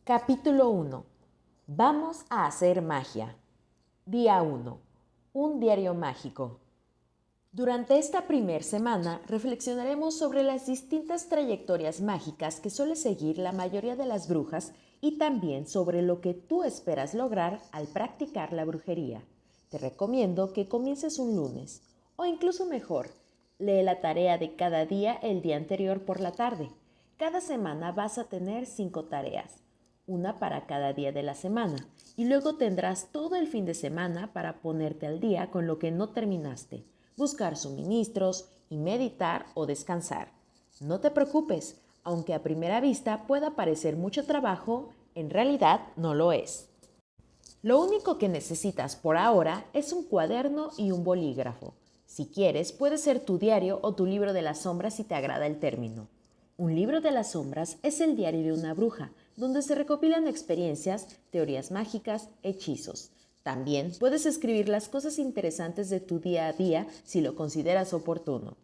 Capítulo 1. Vamos a hacer magia. Día 1. Un diario mágico. Durante esta primera semana reflexionaremos sobre las distintas trayectorias mágicas que suele seguir la mayoría de las brujas y también sobre lo que tú esperas lograr al practicar la brujería. Te recomiendo que comiences un lunes o incluso mejor, lee la tarea de cada día el día anterior por la tarde. Cada semana vas a tener 5 tareas, una para cada día de la semana, y luego tendrás todo el fin de semana para ponerte al día con lo que no terminaste, buscar suministros y meditar o descansar. No te preocupes, aunque a primera vista pueda parecer mucho trabajo, en realidad no lo es. Lo único que necesitas por ahora es un cuaderno y un bolígrafo. Si quieres, puede ser tu diario o tu libro de las sombras si te agrada el término. Un libro de las sombras es el diario de una bruja, donde se recopilan experiencias, teorías mágicas, hechizos. También puedes escribir las cosas interesantes de tu día a día si lo consideras oportuno.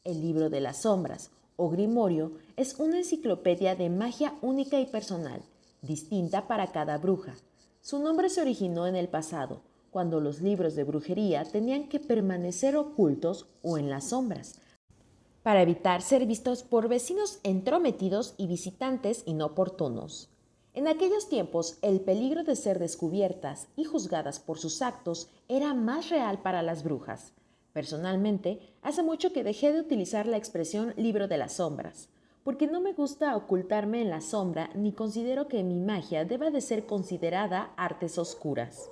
El libro de las sombras, o grimorio, es una enciclopedia de magia única y personal, distinta para cada bruja. Su nombre se originó en el pasado, cuando los libros de brujería tenían que permanecer ocultos o en las sombras, para evitar ser vistos por vecinos entrometidos y visitantes inoportunos. En aquellos tiempos, el peligro de ser descubiertas y juzgadas por sus actos era más real para las brujas. Personalmente, hace mucho que dejé de utilizar la expresión libro de las sombras, porque no me gusta ocultarme en la sombra ni considero que mi magia deba de ser considerada artes oscuras.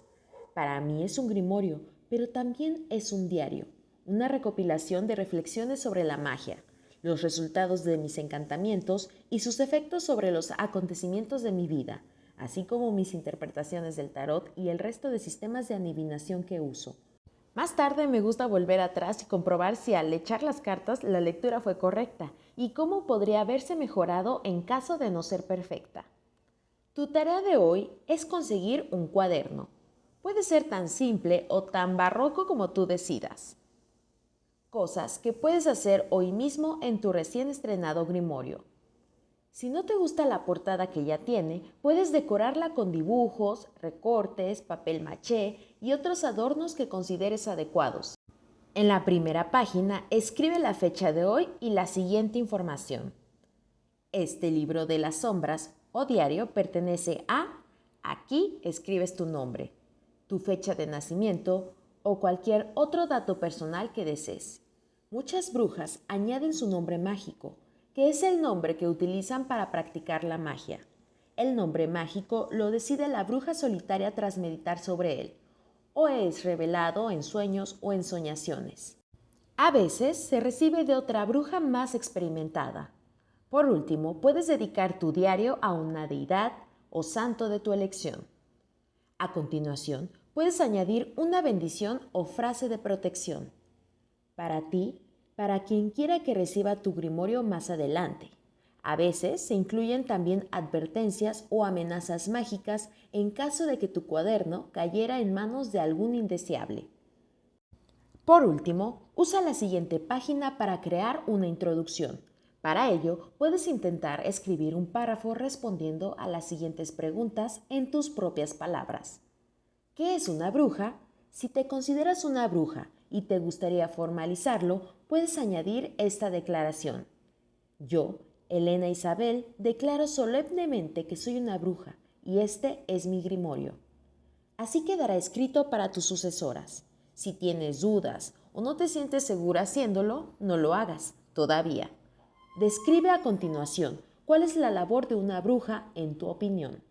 Para mí es un grimorio, pero también es un diario, una recopilación de reflexiones sobre la magia, los resultados de mis encantamientos y sus efectos sobre los acontecimientos de mi vida, así como mis interpretaciones del tarot y el resto de sistemas de adivinación que uso. Más tarde me gusta volver atrás y comprobar si al echar las cartas la lectura fue correcta y cómo podría haberse mejorado en caso de no ser perfecta. Tu tarea de hoy es conseguir un cuaderno. Puede ser tan simple o tan barroco como tú decidas. Cosas que puedes hacer hoy mismo en tu recién estrenado grimorio. Si no te gusta la portada que ya tiene, puedes decorarla con dibujos, recortes, papel maché y otros adornos que consideres adecuados. En la primera página, escribe la fecha de hoy y la siguiente información. Este libro de las sombras o diario pertenece a... Aquí escribes tu nombre, tu fecha de nacimiento o cualquier otro dato personal que desees. Muchas brujas añaden su nombre mágico, que es el nombre que utilizan para practicar la magia. El nombre mágico lo decide la bruja solitaria tras meditar sobre él, o es revelado en sueños o ensoñaciones. A veces se recibe de otra bruja más experimentada. Por último, puedes dedicar tu diario a una deidad o santo de tu elección. A continuación, puedes añadir una bendición o frase de protección. Para ti, para quien quiera que reciba tu grimorio más adelante. A veces se incluyen también advertencias o amenazas mágicas en caso de que tu cuaderno cayera en manos de algún indeseable. Por último, usa la siguiente página para crear una introducción. Para ello, puedes intentar escribir un párrafo respondiendo a las siguientes preguntas en tus propias palabras. ¿Qué es una bruja? Si te consideras una bruja y te gustaría formalizarlo, puedes añadir esta declaración. Yo, Elena Isabel, declaro solemnemente que soy una bruja y este es mi grimorio. Así quedará escrito para tus sucesoras. Si tienes dudas o no te sientes segura haciéndolo, no lo hagas todavía. Describe a continuación cuál es la labor de una bruja en tu opinión.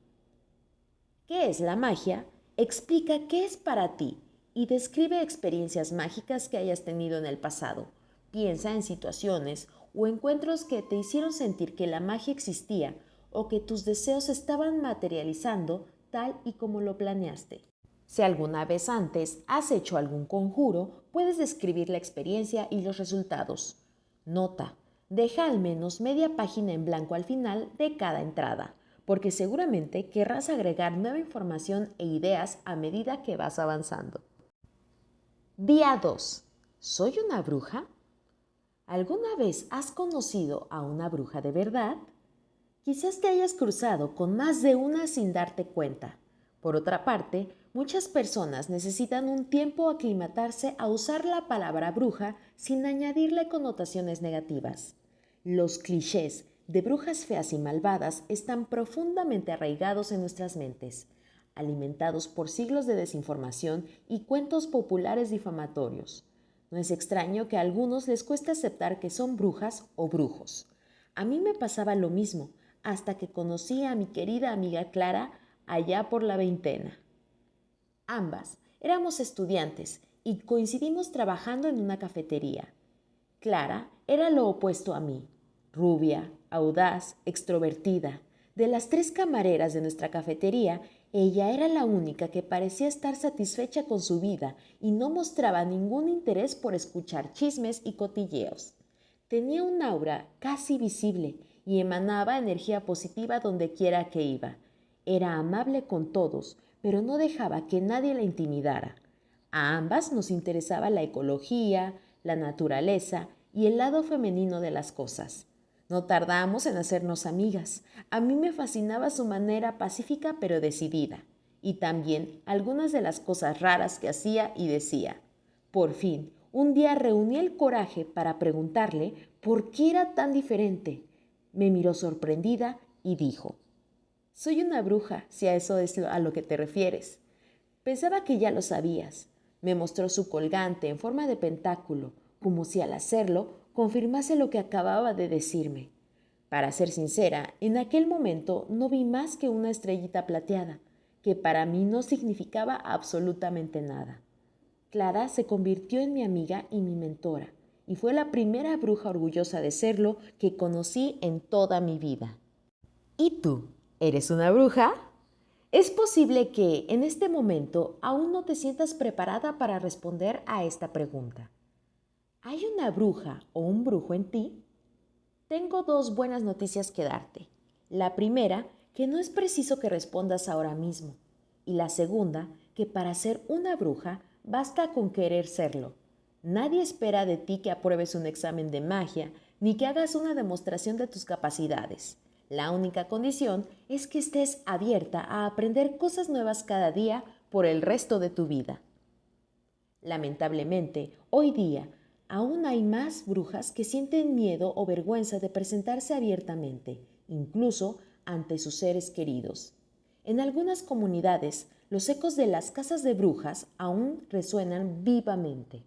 ¿Qué es la magia? Explica qué es para ti y describe experiencias mágicas que hayas tenido en el pasado. Piensa en situaciones o encuentros que te hicieron sentir que la magia existía o que tus deseos estaban materializando tal y como lo planeaste. Si alguna vez antes has hecho algún conjuro, puedes describir la experiencia y los resultados. Nota: deja al menos media página en blanco al final de cada entrada, porque seguramente querrás agregar nueva información e ideas a medida que vas avanzando. Día 2. ¿Soy una bruja? ¿Alguna vez has conocido a una bruja de verdad? Quizás te hayas cruzado con más de una sin darte cuenta. Por otra parte, muchas personas necesitan un tiempo aclimatarse a usar la palabra bruja sin añadirle connotaciones negativas. Los clichés de brujas feas y malvadas están profundamente arraigados en nuestras mentes, alimentados por siglos de desinformación y cuentos populares difamatorios. No es extraño que a algunos les cueste aceptar que son brujas o brujos. A mí me pasaba lo mismo, hasta que conocí a mi querida amiga Clara allá por la veintena. Ambas éramos estudiantes y coincidimos trabajando en una cafetería. Clara era lo opuesto a mí, rubia, audaz, extrovertida. De las 3 camareras de nuestra cafetería, ella era la única que parecía estar satisfecha con su vida y no mostraba ningún interés por escuchar chismes y cotilleos. Tenía un aura casi visible y emanaba energía positiva donde quiera que iba. Era amable con todos, pero no dejaba que nadie la intimidara. A ambas nos interesaba la ecología, la naturaleza y el lado femenino de las cosas. No tardamos en hacernos amigas. A mí me fascinaba su manera pacífica pero decidida, y también algunas de las cosas raras que hacía y decía. Por fin, un día reuní el coraje para preguntarle por qué era tan diferente. Me miró sorprendida y dijo: «Soy una bruja, si a eso es a lo que te refieres». Pensaba que ya lo sabías. Me mostró su colgante en forma de pentáculo, como si al hacerlo confirmase lo que acababa de decirme. Para ser sincera, en aquel momento no vi más que una estrellita plateada, que para mí no significaba absolutamente nada. Clara se convirtió en mi amiga y mi mentora, y fue la primera bruja orgullosa de serlo que conocí en toda mi vida. ¿Y tú? ¿Eres una bruja? Es posible que en este momento aún no te sientas preparada para responder a esta pregunta. ¿Hay una bruja o un brujo en ti? Tengo 2 buenas noticias que darte. La primera, que no es preciso que respondas ahora mismo. Y la segunda, que para ser una bruja basta con querer serlo. Nadie espera de ti que apruebes un examen de magia ni que hagas una demostración de tus capacidades. La única condición es que estés abierta a aprender cosas nuevas cada día por el resto de tu vida. Lamentablemente, hoy día, aún hay más brujas que sienten miedo o vergüenza de presentarse abiertamente, incluso ante sus seres queridos. En algunas comunidades, los ecos de las casas de brujas aún resuenan vivamente.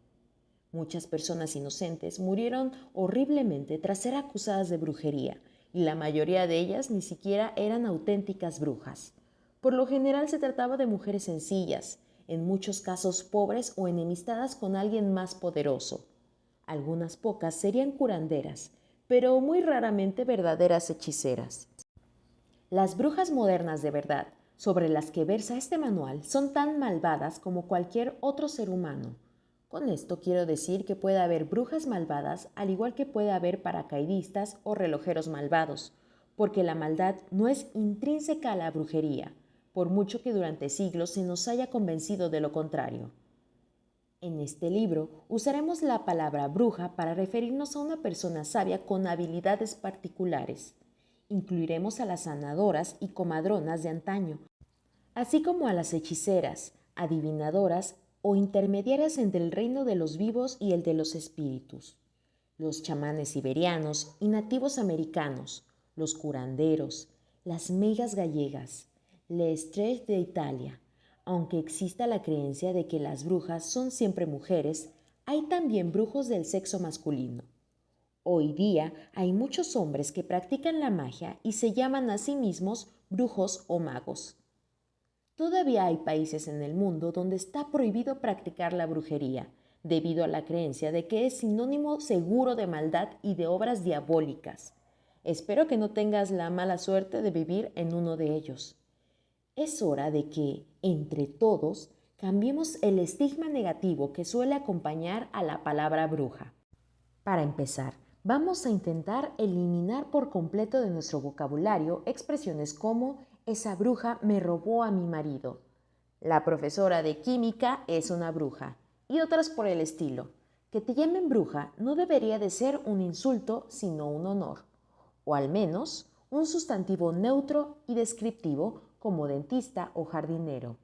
Muchas personas inocentes murieron horriblemente tras ser acusadas de brujería, y la mayoría de ellas ni siquiera eran auténticas brujas. Por lo general se trataba de mujeres sencillas, en muchos casos pobres o enemistadas con alguien más poderoso. Algunas pocas serían curanderas, pero muy raramente verdaderas hechiceras. Las brujas modernas de verdad, sobre las que versa este manual, son tan malvadas como cualquier otro ser humano. Con esto quiero decir que puede haber brujas malvadas al igual que puede haber paracaidistas o relojeros malvados, porque la maldad no es intrínseca a la brujería, por mucho que durante siglos se nos haya convencido de lo contrario. En este libro usaremos la palabra bruja para referirnos a una persona sabia con habilidades particulares. Incluiremos a las sanadoras y comadronas de antaño, así como a las hechiceras, adivinadoras o intermediarias entre el reino de los vivos y el de los espíritus, los chamanes siberianos y nativos americanos, los curanderos, las megas gallegas, les tres de Italia. Aunque exista la creencia de que las brujas son siempre mujeres, hay también brujos del sexo masculino. Hoy día hay muchos hombres que practican la magia y se llaman a sí mismos brujos o magos. Todavía hay países en el mundo donde está prohibido practicar la brujería, debido a la creencia de que es sinónimo seguro de maldad y de obras diabólicas. Espero que no tengas la mala suerte de vivir en uno de ellos. Es hora de que, entre todos, cambiemos el estigma negativo que suele acompañar a la palabra bruja. Para empezar, vamos a intentar eliminar por completo de nuestro vocabulario expresiones como «esa bruja me robó a mi marido», «la profesora de química es una bruja» y otras por el estilo. Que te llamen bruja no debería de ser un insulto, sino un honor, o al menos un sustantivo neutro y descriptivo como dentista o jardinero.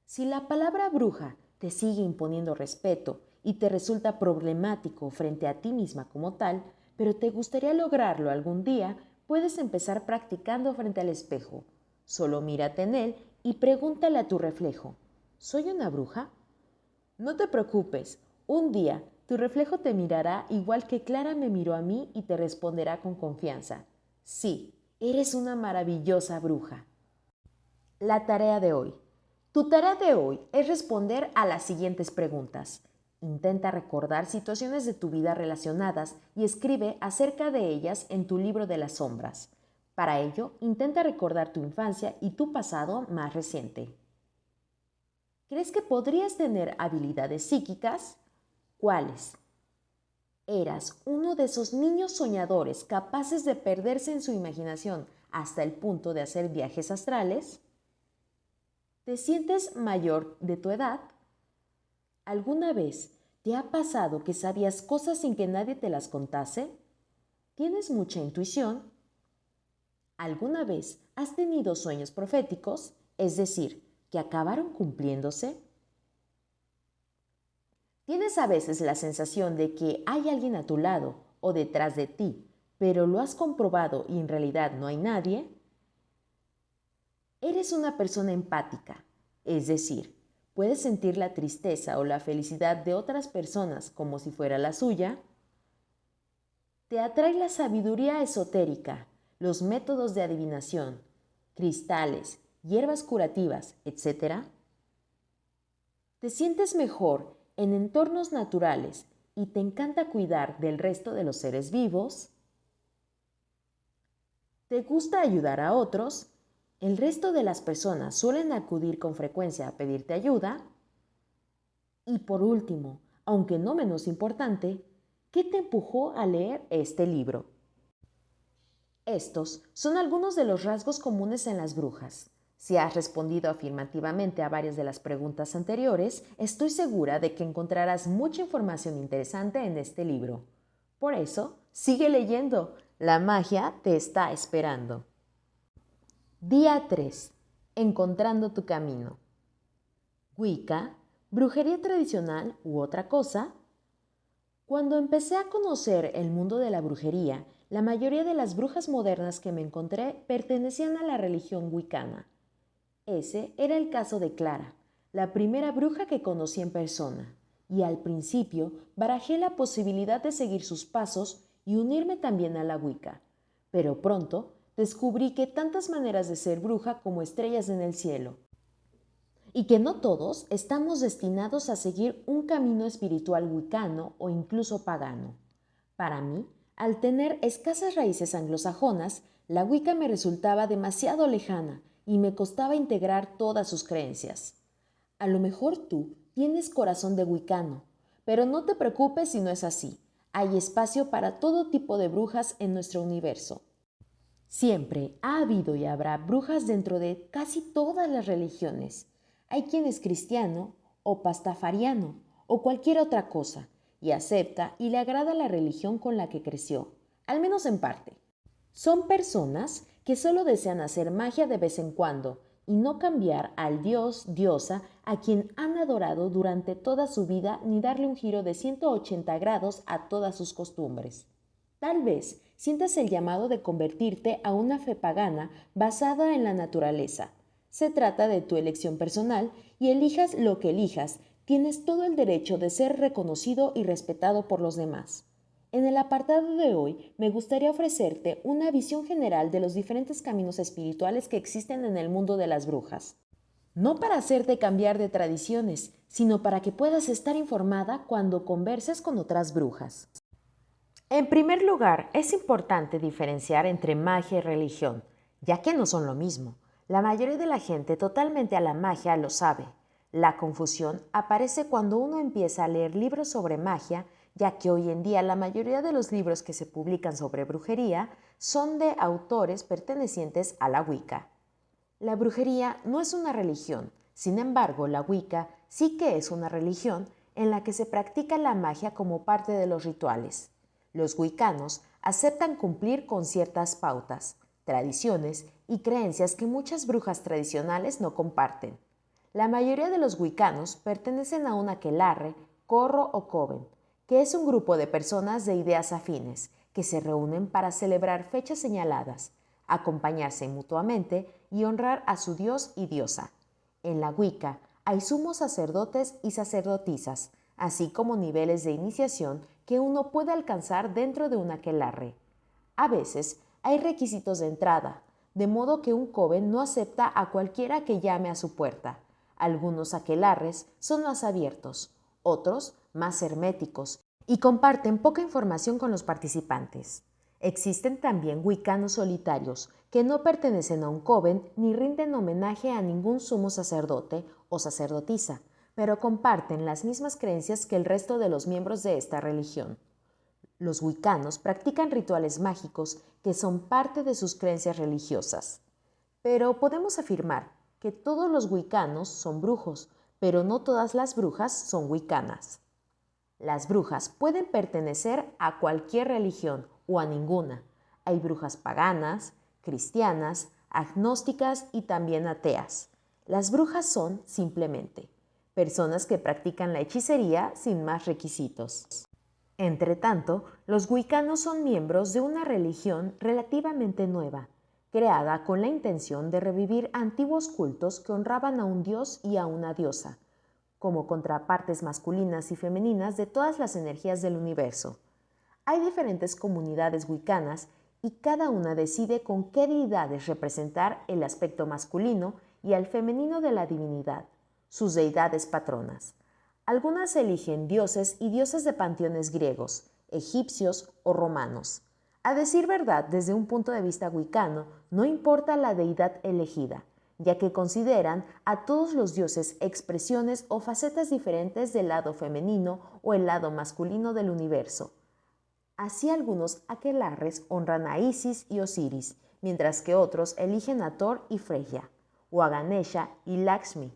Si la palabra bruja te sigue imponiendo respeto y te resulta problemático frente a ti misma como tal, pero te gustaría lograrlo algún día, puedes empezar practicando frente al espejo. Solo mírate en él y pregúntale a tu reflejo, ¿soy una bruja? No te preocupes, un día tu reflejo te mirará igual que Clara me miró a mí y te responderá con confianza, sí, eres una maravillosa bruja. La tarea de hoy. Tu tarea de hoy es responder a las siguientes preguntas. Intenta recordar situaciones de tu vida relacionadas y escribe acerca de ellas en tu libro de las sombras. Para ello, intenta recordar tu infancia y tu pasado más reciente. ¿Crees que podrías tener habilidades psíquicas? ¿Cuáles? ¿Eras uno de esos niños soñadores capaces de perderse en su imaginación hasta el punto de hacer viajes astrales? ¿Te sientes mayor de tu edad? ¿Alguna vez te ha pasado que sabías cosas sin que nadie te las contase? ¿Tienes mucha intuición? ¿Alguna vez has tenido sueños proféticos, es decir, que acabaron cumpliéndose? ¿Tienes a veces la sensación de que hay alguien a tu lado o detrás de ti, pero lo has comprobado y en realidad no hay nadie? Eres una persona empática, es decir, puedes sentir la tristeza o la felicidad de otras personas como si fuera la suya. Te atrae la sabiduría esotérica, los métodos de adivinación, cristales, hierbas curativas, etc. Te sientes mejor en entornos naturales y te encanta cuidar del resto de los seres vivos. ¿Te gusta ayudar a otros? ¿El resto de las personas suelen acudir con frecuencia a pedirte ayuda? Y por último, aunque no menos importante, ¿qué te empujó a leer este libro? Estos son algunos de los rasgos comunes en las brujas. Si has respondido afirmativamente a varias de las preguntas anteriores, estoy segura de que encontrarás mucha información interesante en este libro. Por eso, sigue leyendo. La magia te está esperando. Día 3. Encontrando tu camino. Wicca, brujería tradicional u otra cosa. Cuando empecé a conocer el mundo de la brujería, la mayoría de las brujas modernas que me encontré pertenecían a la religión wicana. Ese era el caso de Clara, la primera bruja que conocí en persona, y al principio barajé la posibilidad de seguir sus pasos y unirme también a la Wicca, pero pronto descubrí que tantas maneras de ser bruja como estrellas en el cielo, y que no todos estamos destinados a seguir un camino espiritual wicano o incluso pagano. Para mí, al tener escasas raíces anglosajonas, la Wicca me resultaba demasiado lejana y me costaba integrar todas sus creencias. A lo mejor tú tienes corazón de wicano, pero no te preocupes si no es así. Hay espacio para todo tipo de brujas en nuestro universo. Siempre ha habido y habrá brujas dentro de casi todas las religiones. Hay quien es cristiano o pastafariano o cualquier otra cosa y acepta y le agrada la religión con la que creció, al menos en parte. Son personas que solo desean hacer magia de vez en cuando y no cambiar al dios, diosa a quien han adorado durante toda su vida ni darle un giro de 180 grados a todas sus costumbres. Tal vez sientas el llamado de convertirte a una fe pagana basada en la naturaleza. Se trata de tu elección personal y elijas lo que elijas, tienes todo el derecho de ser reconocido y respetado por los demás. En el apartado de hoy me gustaría ofrecerte una visión general de los diferentes caminos espirituales que existen en el mundo de las brujas. No para hacerte cambiar de tradiciones, sino para que puedas estar informada cuando converses con otras brujas. En primer lugar, es importante diferenciar entre magia y religión, ya que no son lo mismo. La mayoría de la gente totalmente a la magia lo sabe. La confusión aparece cuando uno empieza a leer libros sobre magia, ya que hoy en día la mayoría de los libros que se publican sobre brujería son de autores pertenecientes a la Wicca. La brujería no es una religión, sin embargo, la Wicca sí que es una religión en la que se practica la magia como parte de los rituales. Los wiccanos aceptan cumplir con ciertas pautas. tradiciones y creencias que muchas brujas tradicionales no comparten. La mayoría de los wicanos pertenecen a un aquelarre, corro o coven, que es un grupo de personas de ideas afines que se reúnen para celebrar fechas señaladas, acompañarse mutuamente y honrar a su dios y diosa. En la Wicca hay sumos sacerdotes y sacerdotisas, así como niveles de iniciación que uno puede alcanzar dentro de un aquelarre. A veces hay requisitos de entrada, de modo que un coven no acepta a cualquiera que llame a su puerta. Algunos aquelarres son más abiertos, otros más herméticos y comparten poca información con los participantes. Existen también wicanos solitarios que no pertenecen a un coven ni rinden homenaje a ningún sumo sacerdote o sacerdotisa, pero comparten las mismas creencias que el resto de los miembros de esta religión. Los wicanos practican rituales mágicos que son parte de sus creencias religiosas. Pero podemos afirmar que todos los wicanos son brujos, pero no todas las brujas son wicanas. Las brujas pueden pertenecer a cualquier religión o a ninguna. Hay brujas paganas, cristianas, agnósticas y también ateas. Las brujas son, simplemente, personas que practican la hechicería sin más requisitos. Entretanto, los wicanos son miembros de una religión relativamente nueva, creada con la intención de revivir antiguos cultos que honraban a un dios y a una diosa, como contrapartes masculinas y femeninas de todas las energías del universo. Hay diferentes comunidades wicanas y cada una decide con qué deidades representar el aspecto masculino y al femenino de la divinidad, sus deidades patronas. Algunas eligen dioses y diosas de panteones griegos, egipcios o romanos. A decir verdad, desde un punto de vista wicano, no importa la deidad elegida, ya que consideran a todos los dioses expresiones o facetas diferentes del lado femenino o el lado masculino del universo. Así algunos aquelarres honran a Isis y Osiris, mientras que otros eligen a Thor y Freya, o a Ganesha y Lakshmi.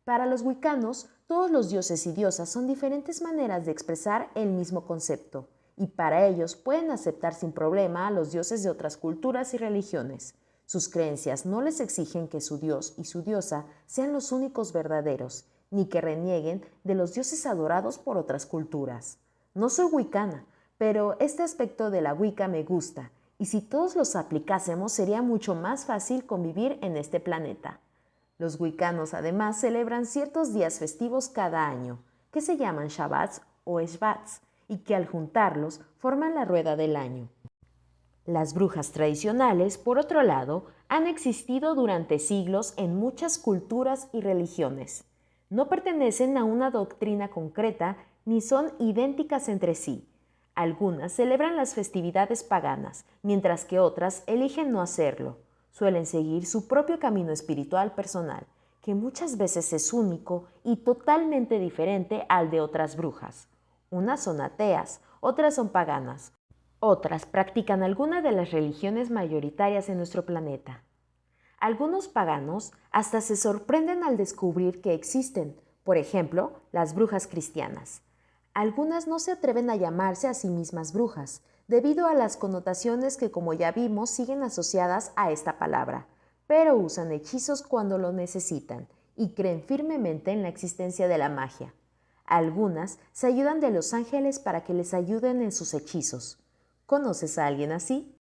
Para los wicanos, todos los dioses y diosas son diferentes maneras de expresar el mismo concepto, y para ellos pueden aceptar sin problema a los dioses de otras culturas y religiones. Sus creencias no les exigen que su dios y su diosa sean los únicos verdaderos, ni que renieguen de los dioses adorados por otras culturas. No soy wicana, pero este aspecto de la Wicca me gusta, y si todos los aplicásemos sería mucho más fácil convivir en este planeta. Los wicanos además celebran ciertos días festivos cada año, que se llaman Shabbats o Shvats, y que al juntarlos forman la rueda del año. Las brujas tradicionales, por otro lado, han existido durante siglos en muchas culturas y religiones. No pertenecen a una doctrina concreta ni son idénticas entre sí. Algunas celebran las festividades paganas, mientras que otras eligen no hacerlo. Suelen seguir su propio camino espiritual personal, que muchas veces es único y totalmente diferente al de otras brujas. Unas son ateas, otras son paganas, otras practican alguna de las religiones mayoritarias en nuestro planeta. Algunos paganos hasta se sorprenden al descubrir que existen, por ejemplo, las brujas cristianas. Algunas no se atreven a llamarse a sí mismas brujas, debido a las connotaciones que, como ya vimos, siguen asociadas a esta palabra, pero usan hechizos cuando lo necesitan y creen firmemente en la existencia de la magia. Algunas se ayudan de los ángeles para que les ayuden en sus hechizos. ¿Conoces a alguien así?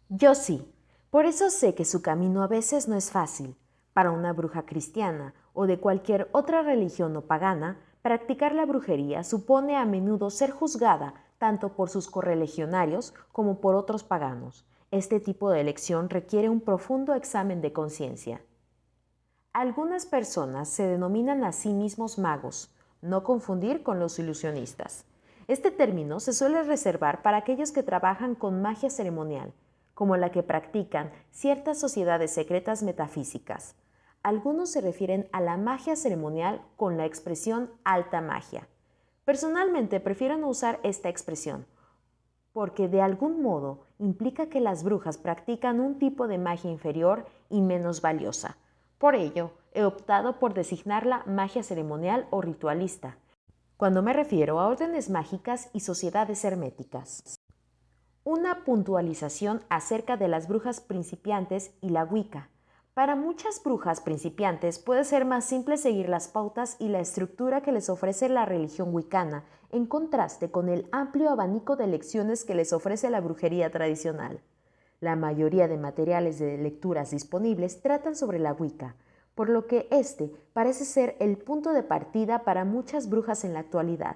Yo sí. Por eso sé que su camino a veces no es fácil. Para una bruja cristiana o de cualquier otra religión o pagana, practicar la brujería supone a menudo ser juzgada tanto por sus correligionarios como por otros paganos. Este tipo de elección requiere un profundo examen de conciencia. Algunas personas se denominan a sí mismos magos, no confundir con los ilusionistas. Este término se suele reservar para aquellos que trabajan con magia ceremonial, como la que practican ciertas sociedades secretas metafísicas. Algunos se refieren a la magia ceremonial con la expresión alta magia. Personalmente prefiero no usar esta expresión, porque de algún modo implica que las brujas practican un tipo de magia inferior y menos valiosa. Por ello, he optado por designarla magia ceremonial o ritualista, cuando me refiero a órdenes mágicas y sociedades herméticas. una puntualización acerca de las brujas principiantes y la Wicca. Para muchas brujas principiantes puede ser más simple seguir las pautas y la estructura que les ofrece la religión wicana, en contraste con el amplio abanico de lecciones que les ofrece la brujería tradicional. La mayoría de materiales de lecturas disponibles tratan sobre la Wicca, por lo que este parece ser el punto de partida para muchas brujas en la actualidad.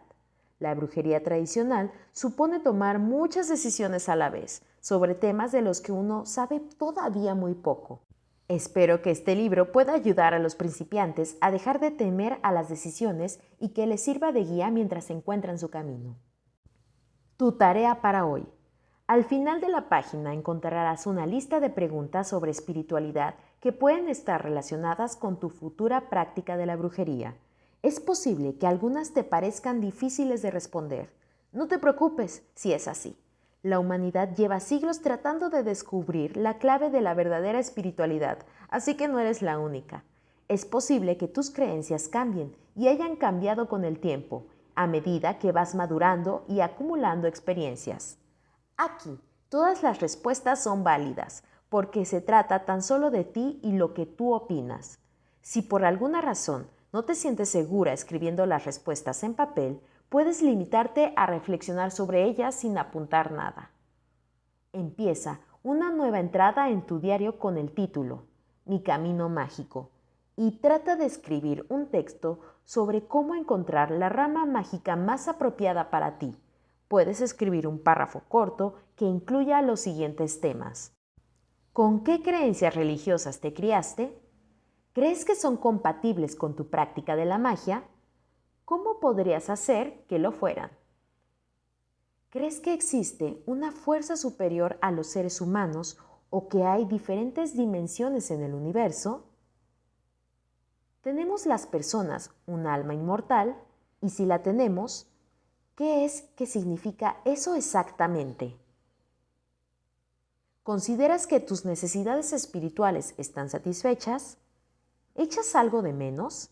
La brujería tradicional supone tomar muchas decisiones a la vez sobre temas de los que uno sabe todavía muy poco. Espero que este libro pueda ayudar a los principiantes a dejar de temer a las decisiones y que les sirva de guía mientras encuentran su camino. Tu tarea para hoy. Al final de la página encontrarás una lista de preguntas sobre espiritualidad que pueden estar relacionadas con tu futura práctica de la brujería. Es posible que algunas te parezcan difíciles de responder. No te preocupes si es así. La humanidad lleva siglos tratando de descubrir la clave de la verdadera espiritualidad, así que no eres la única. Es posible que tus creencias cambien y hayan cambiado con el tiempo, a medida que vas madurando y acumulando experiencias. Aquí, todas las respuestas son válidas, porque se trata tan solo de ti y lo que tú opinas. Si por alguna razón no te sientes segura escribiendo las respuestas en papel, puedes limitarte a reflexionar sobre ellas sin apuntar nada. Empieza una nueva entrada en tu diario con el título Mi Camino Mágico y trata de escribir un texto sobre cómo encontrar la rama mágica más apropiada para ti. Puedes escribir un párrafo corto que incluya los siguientes temas. ¿Con qué creencias religiosas te criaste? ¿Crees que son compatibles con tu práctica de la magia? ¿Cómo podrías hacer que lo fueran? ¿Crees que existe una fuerza superior a los seres humanos o que hay diferentes dimensiones en el universo? ¿Tenemos las personas un alma inmortal? Y si la tenemos, ¿qué es que significa eso exactamente? ¿Consideras que tus necesidades espirituales están satisfechas? ¿Echas algo de menos?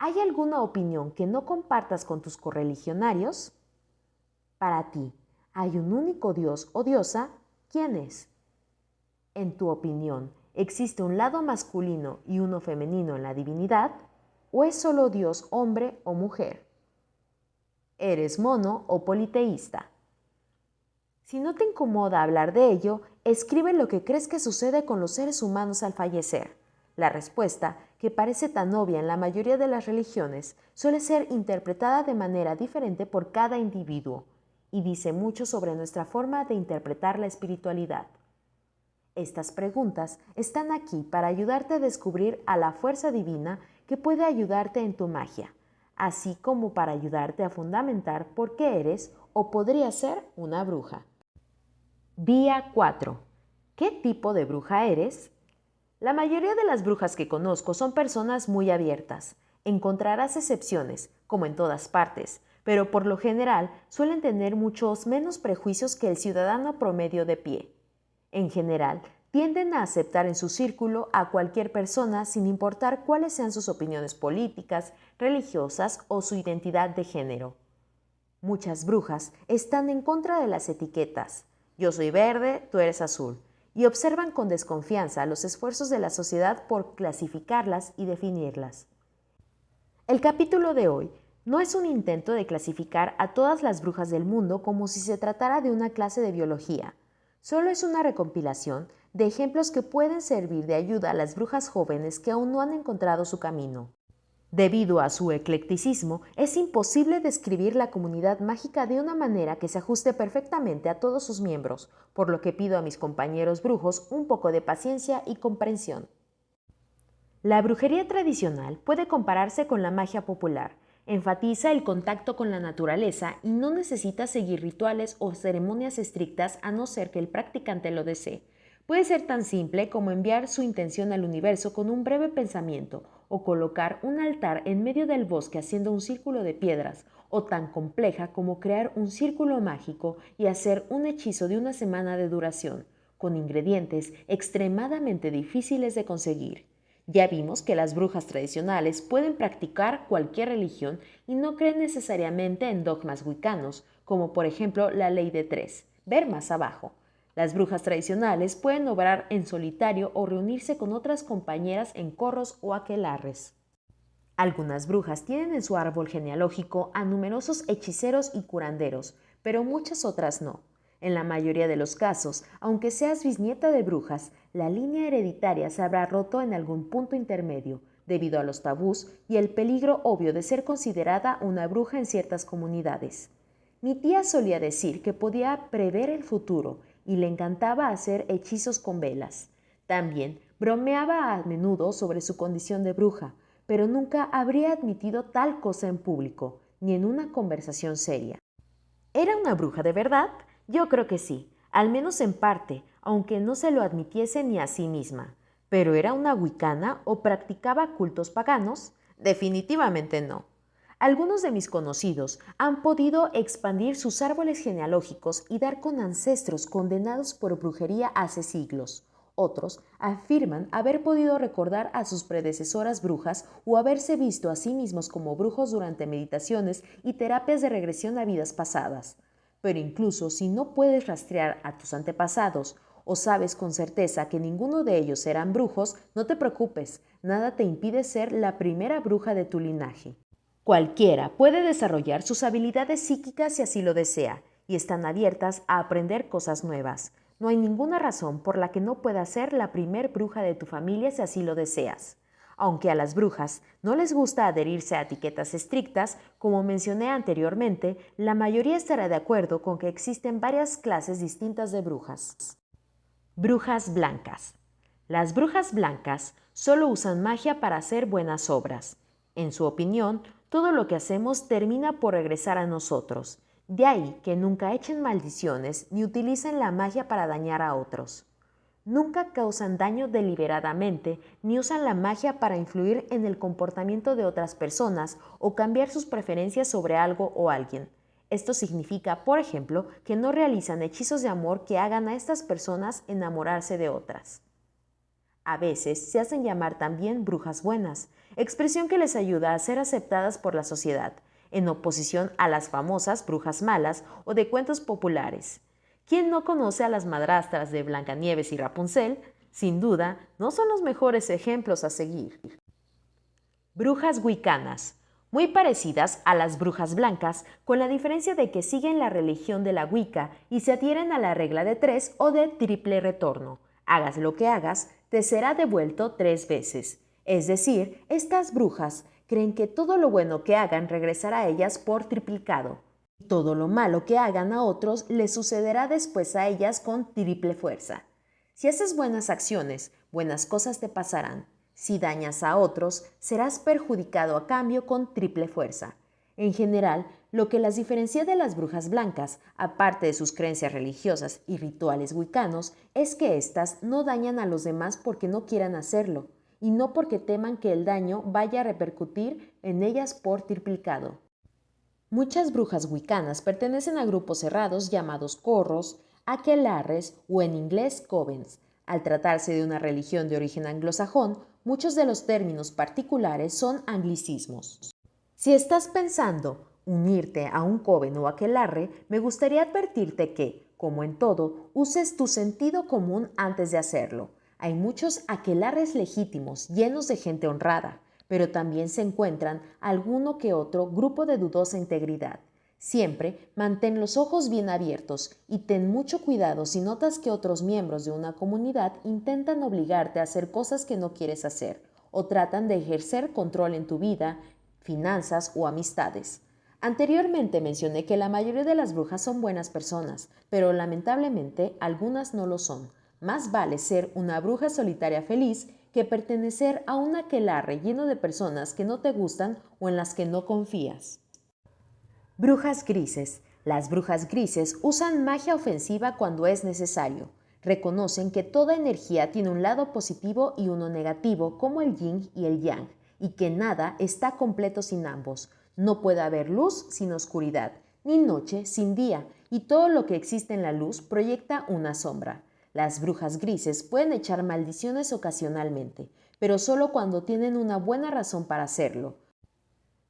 ¿Hay alguna opinión que no compartas con tus correligionarios? Para ti, ¿hay un único Dios o diosa? ¿Quién es? En tu opinión, ¿existe un lado masculino y uno femenino en la divinidad? ¿O es solo Dios hombre o mujer? ¿Eres mono o politeísta? Si no te incomoda hablar de ello, escribe lo que crees que sucede con los seres humanos al fallecer. La respuesta, que parece tan obvia en la mayoría de las religiones, suele ser interpretada de manera diferente por cada individuo y dice mucho sobre nuestra forma de interpretar la espiritualidad. Estas preguntas están aquí para ayudarte a descubrir a la fuerza divina que puede ayudarte en tu magia, así como para ayudarte a fundamentar por qué eres o podrías ser una bruja. Día 4. ¿Qué tipo de bruja eres? La mayoría de las brujas que conozco son personas muy abiertas. Encontrarás excepciones, como en todas partes, pero por lo general suelen tener muchos menos prejuicios que el ciudadano promedio de pie. En general, tienden a aceptar en su círculo a cualquier persona sin importar cuáles sean sus opiniones políticas, religiosas o su identidad de género. Muchas brujas están en contra de las etiquetas. Yo soy verde, tú eres azul, y observan con desconfianza los esfuerzos de la sociedad por clasificarlas y definirlas. El capítulo de hoy no es un intento de clasificar a todas las brujas del mundo como si se tratara de una clase de biología. Solo es una recompilación de ejemplos que pueden servir de ayuda a las brujas jóvenes que aún no han encontrado su camino. Debido a su eclecticismo, es imposible describir la comunidad mágica de una manera que se ajuste perfectamente a todos sus miembros, por lo que pido a mis compañeros brujos un poco de paciencia y comprensión. La brujería tradicional puede compararse con la magia popular. Enfatiza el contacto con la naturaleza y no necesita seguir rituales o ceremonias estrictas a no ser que el practicante lo desee. Puede ser tan simple como enviar su intención al universo con un breve pensamiento o colocar un altar en medio del bosque haciendo un círculo de piedras, o tan compleja como crear un círculo mágico y hacer un hechizo de una semana de duración, con ingredientes extremadamente difíciles de conseguir. Ya vimos que las brujas tradicionales pueden practicar cualquier religión y no creen necesariamente en dogmas wiccanos, como por ejemplo la ley de tres, ver más abajo. Las brujas tradicionales pueden obrar en solitario o reunirse con otras compañeras en corros o aquelarres. Algunas brujas tienen en su árbol genealógico a numerosos hechiceros y curanderos, pero muchas otras no. En la mayoría de los casos, aunque seas bisnieta de brujas, la línea hereditaria se habrá roto en algún punto intermedio, debido a los tabús y el peligro obvio de ser considerada una bruja en ciertas comunidades. Mi tía solía decir que podía prever el futuro y le encantaba hacer hechizos con velas. También bromeaba a menudo sobre su condición de bruja, pero nunca habría admitido tal cosa en público, ni en una conversación seria. ¿Era una bruja de verdad? Yo creo que sí, al menos en parte, aunque no se lo admitiese ni a sí misma. ¿Pero era una wicana o practicaba cultos paganos? Definitivamente no. Algunos de mis conocidos han podido expandir sus árboles genealógicos y dar con ancestros condenados por brujería hace siglos. Otros afirman haber podido recordar a sus predecesoras brujas o haberse visto a sí mismos como brujos durante meditaciones y terapias de regresión a vidas pasadas. Pero incluso si no puedes rastrear a tus antepasados o sabes con certeza que ninguno de ellos eran brujos, no te preocupes, nada te impide ser la primera bruja de tu linaje. Cualquiera puede desarrollar sus habilidades psíquicas si así lo desea, y están abiertas a aprender cosas nuevas. No hay ninguna razón por la que no puedas ser la primer bruja de tu familia si así lo deseas. Aunque a las brujas no les gusta adherirse a etiquetas estrictas, como mencioné anteriormente, la mayoría estará de acuerdo con que existen varias clases distintas de brujas. Brujas blancas. Las brujas blancas solo usan magia para hacer buenas obras. En su opinión, todo lo que hacemos termina por regresar a nosotros. De ahí que nunca echen maldiciones ni utilicen la magia para dañar a otros. Nunca causan daño deliberadamente ni usan la magia para influir en el comportamiento de otras personas o cambiar sus preferencias sobre algo o alguien. Esto significa, por ejemplo, que no realizan hechizos de amor que hagan a estas personas enamorarse de otras. A veces se hacen llamar también brujas buenas, expresión que les ayuda a ser aceptadas por la sociedad, en oposición a las famosas brujas malas o de cuentos populares. ¿Quién no conoce a las madrastras de Blancanieves y Rapunzel? Sin duda, no son los mejores ejemplos a seguir. Brujas wicanas, muy parecidas a las brujas blancas, con la diferencia de que siguen la religión de la Wicca y se adhieren a la regla de 3 o de triple retorno. Hagas lo que hagas, te será devuelto 3 veces. Es decir, estas brujas creen que todo lo bueno que hagan regresará a ellas por triplicado. Todo lo malo que hagan a otros les sucederá después a ellas con triple fuerza. Si haces buenas acciones, buenas cosas te pasarán. Si dañas a otros, serás perjudicado a cambio con triple fuerza. En general, lo que las diferencia de las brujas blancas, aparte de sus creencias religiosas y rituales wiccanos, es que éstas no dañan a los demás porque no quieran hacerlo, y no porque teman que el daño vaya a repercutir en ellas por triplicado. Muchas brujas wicanas pertenecen a grupos cerrados llamados corros, aquelarres o en inglés covens. Al tratarse de una religión de origen anglosajón, muchos de los términos particulares son anglicismos. Si estás pensando unirte a un coven o aquelarre, me gustaría advertirte que, como en todo, uses tu sentido común antes de hacerlo. Hay muchos aquelarres legítimos, llenos de gente honrada, pero también se encuentran alguno que otro grupo de dudosa integridad. Siempre mantén los ojos bien abiertos y ten mucho cuidado si notas que otros miembros de una comunidad intentan obligarte a hacer cosas que no quieres hacer o tratan de ejercer control en tu vida, finanzas o amistades. Anteriormente mencioné que la mayoría de las brujas son buenas personas, pero lamentablemente algunas no lo son. Más vale ser una bruja solitaria feliz que pertenecer a un aquelarre lleno de personas que no te gustan o en las que no confías. Brujas grises. Las brujas grises usan magia ofensiva cuando es necesario. Reconocen que toda energía tiene un lado positivo y uno negativo, como el yin y el yang, y que nada está completo sin ambos. No puede haber luz sin oscuridad, ni noche sin día, y todo lo que existe en la luz proyecta una sombra. Las brujas grises pueden echar maldiciones ocasionalmente, pero solo cuando tienen una buena razón para hacerlo.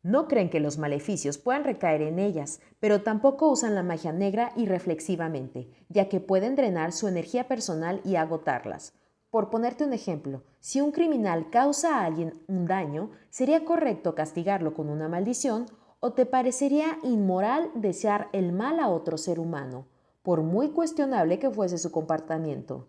No creen que los maleficios puedan recaer en ellas, pero tampoco usan la magia negra irreflexivamente, ya que pueden drenar su energía personal y agotarlas. Por ponerte un ejemplo, si un criminal causa a alguien un daño, ¿sería correcto castigarlo con una maldición o te parecería inmoral desear el mal a otro ser humano, por muy cuestionable que fuese su comportamiento?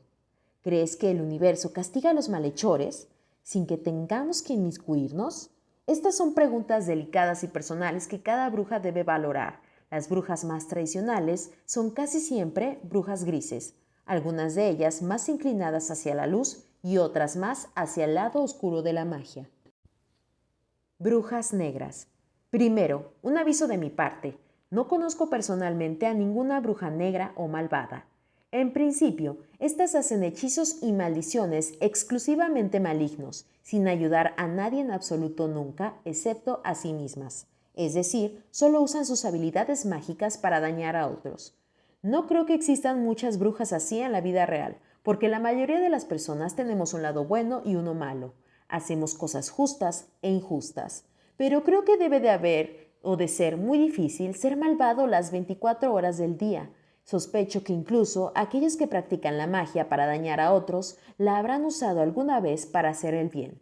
¿Crees que el universo castiga a los malhechores sin que tengamos que inmiscuirnos? Estas son preguntas delicadas y personales que cada bruja debe valorar. Las brujas más tradicionales son casi siempre brujas grises, algunas de ellas más inclinadas hacia la luz y otras más hacia el lado oscuro de la magia. Brujas negras. Primero, un aviso de mi parte. No conozco personalmente a ninguna bruja negra o malvada. En principio, estas hacen hechizos y maldiciones exclusivamente malignos, sin ayudar a nadie en absoluto nunca, excepto a sí mismas. Es decir, solo usan sus habilidades mágicas para dañar a otros. No creo que existan muchas brujas así en la vida real, porque la mayoría de las personas tenemos un lado bueno y uno malo. Hacemos cosas justas e injustas. Pero creo que debe de haber o de ser muy difícil ser malvado las 24 horas del día. Sospecho que incluso aquellos que practican la magia para dañar a otros la habrán usado alguna vez para hacer el bien.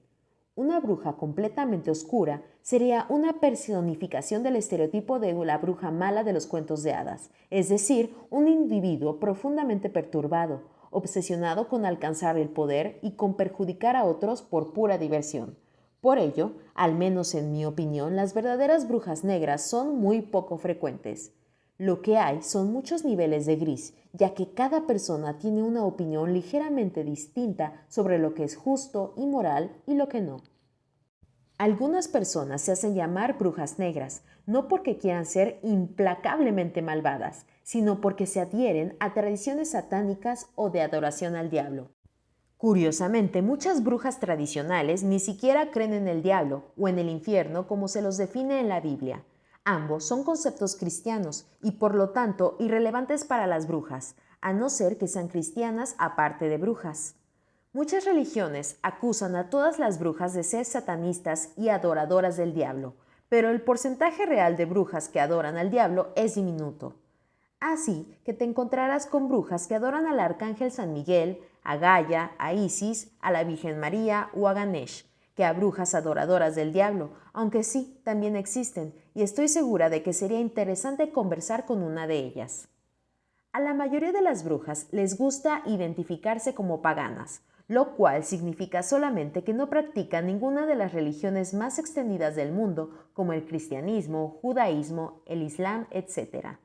Una bruja completamente oscura sería una personificación del estereotipo de la bruja mala de los cuentos de hadas, es decir, un individuo profundamente perturbado, obsesionado con alcanzar el poder y con perjudicar a otros por pura diversión. Por ello, al menos en mi opinión, las verdaderas brujas negras son muy poco frecuentes. Lo que hay son muchos niveles de gris, ya que cada persona tiene una opinión ligeramente distinta sobre lo que es justo y moral y lo que no. Algunas personas se hacen llamar brujas negras, no porque quieran ser implacablemente malvadas, sino porque se adhieren a tradiciones satánicas o de adoración al diablo. Curiosamente, muchas brujas tradicionales ni siquiera creen en el diablo o en el infierno como se los define en la Biblia. Ambos son conceptos cristianos y por lo tanto irrelevantes para las brujas, a no ser que sean cristianas aparte de brujas. Muchas religiones acusan a todas las brujas de ser satanistas y adoradoras del diablo, pero el porcentaje real de brujas que adoran al diablo es diminuto. Así que te encontrarás con brujas que adoran al arcángel San Miguel, a Gaia, a Isis, a la Virgen María o a Ganesh, que a brujas adoradoras del diablo, aunque sí, también existen, y estoy segura de que sería interesante conversar con una de ellas. A la mayoría de las brujas les gusta identificarse como paganas, lo cual significa solamente que no practican ninguna de las religiones más extendidas del mundo, como el cristianismo, judaísmo, el islam, etc.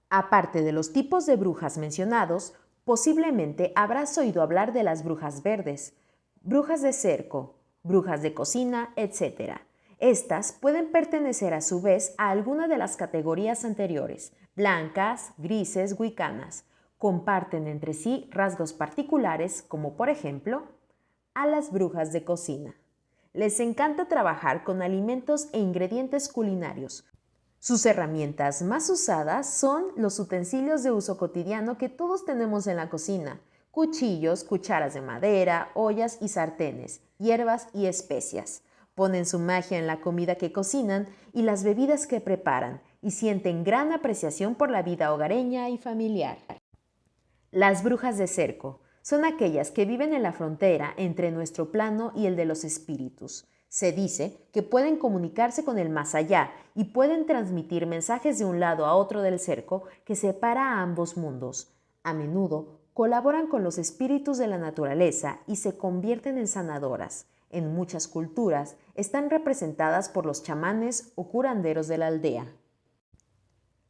Aparte de los tipos de brujas mencionados, posiblemente habrás oído hablar de las brujas verdes, brujas de cerco, brujas de cocina, etc. Estas pueden pertenecer a su vez a alguna de las categorías anteriores, blancas, grises, wicanas. Comparten entre sí rasgos particulares como por ejemplo a las brujas de cocina. Les encanta trabajar con alimentos e ingredientes culinarios. Sus herramientas más usadas son los utensilios de uso cotidiano que todos tenemos en la cocina: cuchillos, cucharas de madera, ollas y sartenes, hierbas y especias. Ponen su magia en la comida que cocinan y las bebidas que preparan y sienten gran apreciación por la vida hogareña y familiar. Las brujas de cerco son aquellas que viven en la frontera entre nuestro plano y el de los espíritus. Se dice que pueden comunicarse con el más allá y pueden transmitir mensajes de un lado a otro del cerco que separa a ambos mundos. A menudo colaboran con los espíritus de la naturaleza y se convierten en sanadoras. En muchas culturas están representadas por los chamanes o curanderos de la aldea.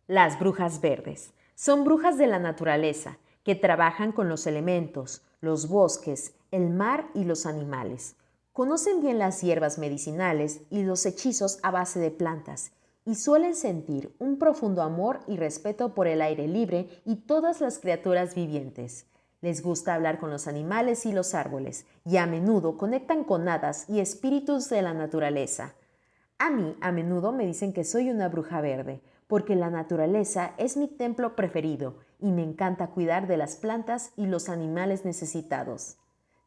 Las brujas verdes son brujas de la naturaleza que trabajan con los elementos, los bosques, el mar y los animales. Conocen bien las hierbas medicinales y los hechizos a base de plantas y suelen sentir un profundo amor y respeto por el aire libre y todas las criaturas vivientes. Les gusta hablar con los animales y los árboles y a menudo conectan con hadas y espíritus de la naturaleza. A mí a menudo me dicen que soy una bruja verde, porque la naturaleza es mi templo preferido y me encanta cuidar de las plantas y los animales necesitados.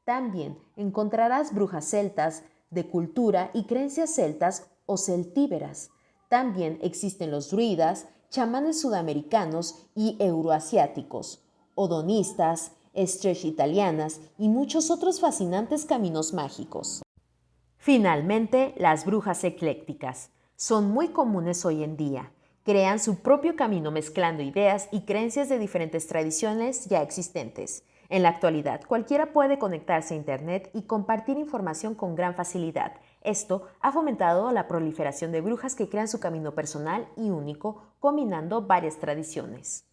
También encontrarás brujas celtas de cultura y creencias celtas o celtíberas. También existen los druidas, chamanes sudamericanos y euroasiáticos, odonistas, stretch italianas y muchos otros fascinantes caminos mágicos. Finalmente, las brujas eclécticas. Son muy comunes hoy en día. Crean su propio camino mezclando ideas y creencias de diferentes tradiciones ya existentes. En la actualidad, cualquiera puede conectarse a Internet y compartir información con gran facilidad. Esto ha fomentado la proliferación de brujas que crean su camino personal y único, combinando varias tradiciones.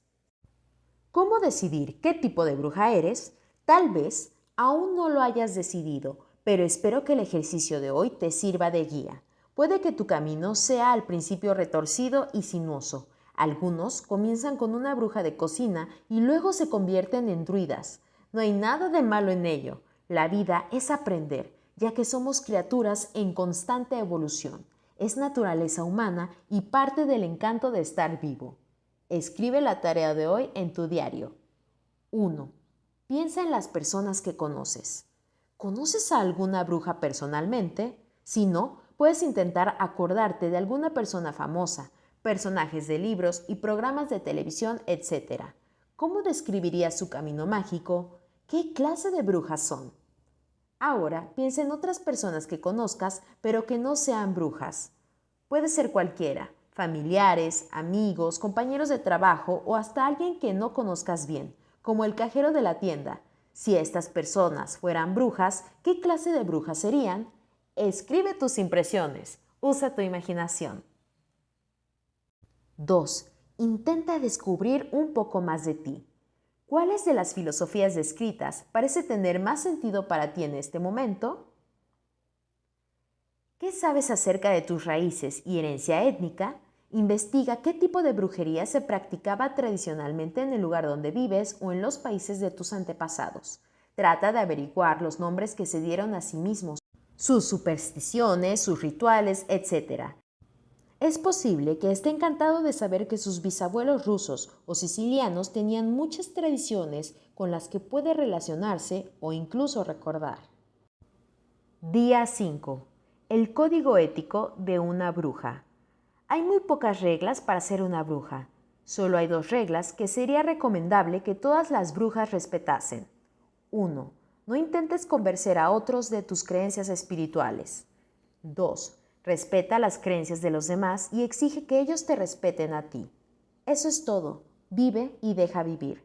¿Cómo decidir qué tipo de bruja eres? Tal vez aún no lo hayas decidido, pero espero que el ejercicio de hoy te sirva de guía. Puede que tu camino sea al principio retorcido y sinuoso. Algunos comienzan con una bruja de cocina y luego se convierten en druidas. No hay nada de malo en ello. La vida es aprender, ya que somos criaturas en constante evolución. Es naturaleza humana y parte del encanto de estar vivo. Escribe la tarea de hoy en tu diario. 1. Piensa en las personas que conoces. ¿Conoces a alguna bruja personalmente? Si no, puedes intentar acordarte de alguna persona famosa, personajes de libros y programas de televisión, etc. ¿Cómo describirías su camino mágico? ¿Qué clase de brujas son? Ahora piensa en otras personas que conozcas, pero que no sean brujas. Puede ser cualquiera, familiares, amigos, compañeros de trabajo o hasta alguien que no conozcas bien, como el cajero de la tienda. Si estas personas fueran brujas, ¿qué clase de brujas serían? Escribe tus impresiones. Usa tu imaginación. 2. Intenta descubrir un poco más de ti. ¿Cuáles de las filosofías descritas parece tener más sentido para ti en este momento? ¿Qué sabes acerca de tus raíces y herencia étnica? Investiga qué tipo de brujería se practicaba tradicionalmente en el lugar donde vives o en los países de tus antepasados. Trata de averiguar los nombres que se dieron a sí mismos, sus supersticiones, sus rituales, etc. Es posible que esté encantado de saber que sus bisabuelos rusos o sicilianos tenían muchas tradiciones con las que puede relacionarse o incluso recordar. Día 5. El código ético de una bruja. Hay muy pocas reglas para ser una bruja. Solo hay 2 reglas que sería recomendable que todas las brujas respetasen. 1. No intentes convencer a otros de tus creencias espirituales. 2. Respeta las creencias de los demás y exige que ellos te respeten a ti. Eso es todo. Vive y deja vivir.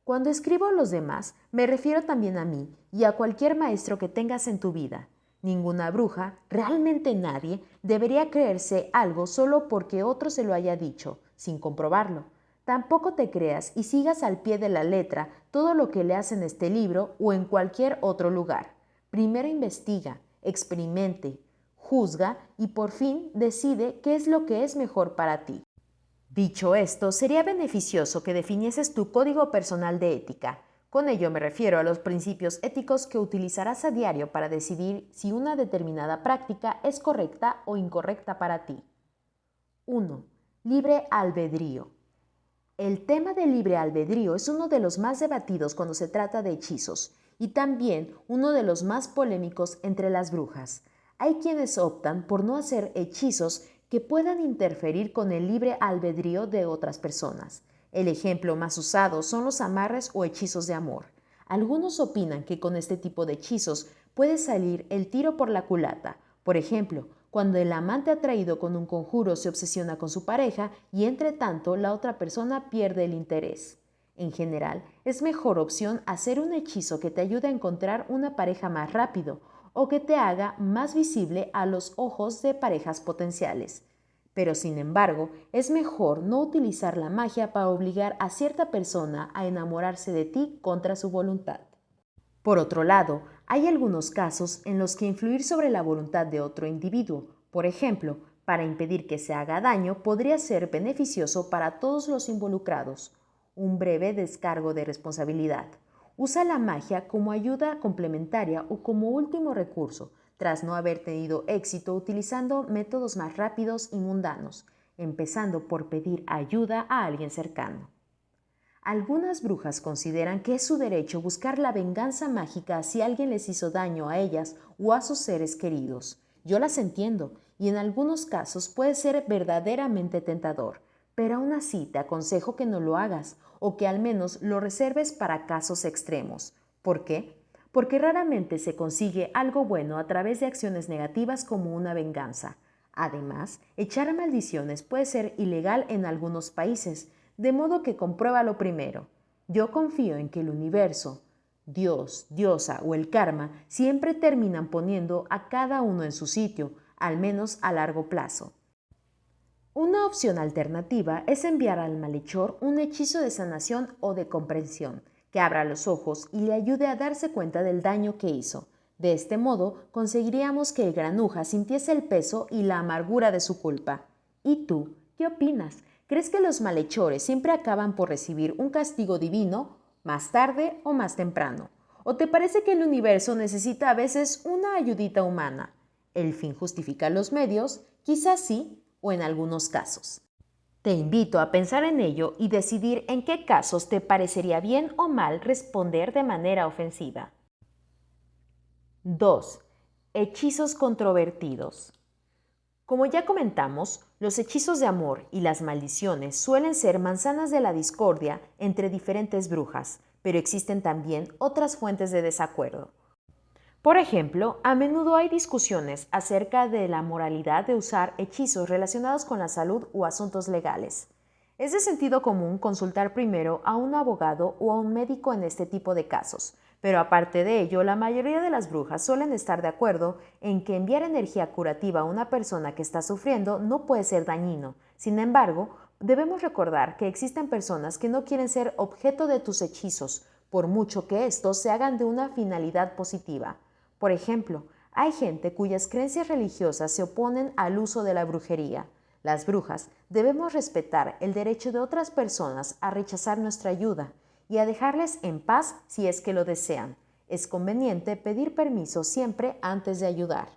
Cuando escribo a los demás, me refiero también a mí y a cualquier maestro que tengas en tu vida. Ninguna bruja, realmente nadie, debería creerse algo solo porque otro se lo haya dicho, sin comprobarlo. Tampoco te creas y sigas al pie de la letra todo lo que leas en este libro o en cualquier otro lugar. Primero investiga, experimente, juzga y por fin decide qué es lo que es mejor para ti. Dicho esto, sería beneficioso que definieses tu código personal de ética. Con ello me refiero a los principios éticos que utilizarás a diario para decidir si una determinada práctica es correcta o incorrecta para ti. 1. Libre albedrío. El tema del libre albedrío es uno de los más debatidos cuando se trata de hechizos y también uno de los más polémicos entre las brujas. Hay quienes optan por no hacer hechizos que puedan interferir con el libre albedrío de otras personas. El ejemplo más usado son los amarres o hechizos de amor. Algunos opinan que con este tipo de hechizos puede salir el tiro por la culata. Por ejemplo, cuando el amante atraído con un conjuro se obsesiona con su pareja y entre tanto la otra persona pierde el interés. En general, es mejor opción hacer un hechizo que te ayude a encontrar una pareja más rápido o que te haga más visible a los ojos de parejas potenciales. Pero sin embargo, es mejor no utilizar la magia para obligar a cierta persona a enamorarse de ti contra su voluntad. Por otro lado, hay algunos casos en los que influir sobre la voluntad de otro individuo, por ejemplo, para impedir que se haga daño, podría ser beneficioso para todos los involucrados. Un breve descargo de responsabilidad. Usa la magia como ayuda complementaria o como último recurso, tras no haber tenido éxito utilizando métodos más rápidos y mundanos, empezando por pedir ayuda a alguien cercano. Algunas brujas consideran que es su derecho buscar la venganza mágica si alguien les hizo daño a ellas o a sus seres queridos. Yo las entiendo y en algunos casos puede ser verdaderamente tentador, pero aún así te aconsejo que no lo hagas o que al menos lo reserves para casos extremos. ¿Por qué? Porque raramente se consigue algo bueno a través de acciones negativas como una venganza. Además, echar maldiciones puede ser ilegal en algunos países, de modo que compruébalo primero. Yo confío en que el universo, Dios, diosa o el karma siempre terminan poniendo a cada uno en su sitio, al menos a largo plazo. Una opción alternativa es enviar al malhechor un hechizo de sanación o de comprensión, que abra los ojos y le ayude a darse cuenta del daño que hizo. De este modo, conseguiríamos que el granuja sintiese el peso y la amargura de su culpa. ¿Y tú? ¿Qué opinas? ¿Crees que los malhechores siempre acaban por recibir un castigo divino, más tarde o más temprano? ¿O te parece que el universo necesita a veces una ayudita humana? ¿El fin justifica los medios? Quizás sí, o en algunos casos. Te invito a pensar en ello y decidir en qué casos te parecería bien o mal responder de manera ofensiva. 2. Hechizos controvertidos. Como ya comentamos, los hechizos de amor y las maldiciones suelen ser manzanas de la discordia entre diferentes brujas, pero existen también otras fuentes de desacuerdo. Por ejemplo, a menudo hay discusiones acerca de la moralidad de usar hechizos relacionados con la salud o asuntos legales. Es de sentido común consultar primero a un abogado o a un médico en este tipo de casos, pero aparte de ello, la mayoría de las brujas suelen estar de acuerdo en que enviar energía curativa a una persona que está sufriendo no puede ser dañino. Sin embargo, debemos recordar que existen personas que no quieren ser objeto de tus hechizos, por mucho que estos se hagan de una finalidad positiva. Por ejemplo, hay gente cuyas creencias religiosas se oponen al uso de la brujería. Las brujas debemos respetar el derecho de otras personas a rechazar nuestra ayuda y a dejarles en paz si es que lo desean. Es conveniente pedir permiso siempre antes de ayudar.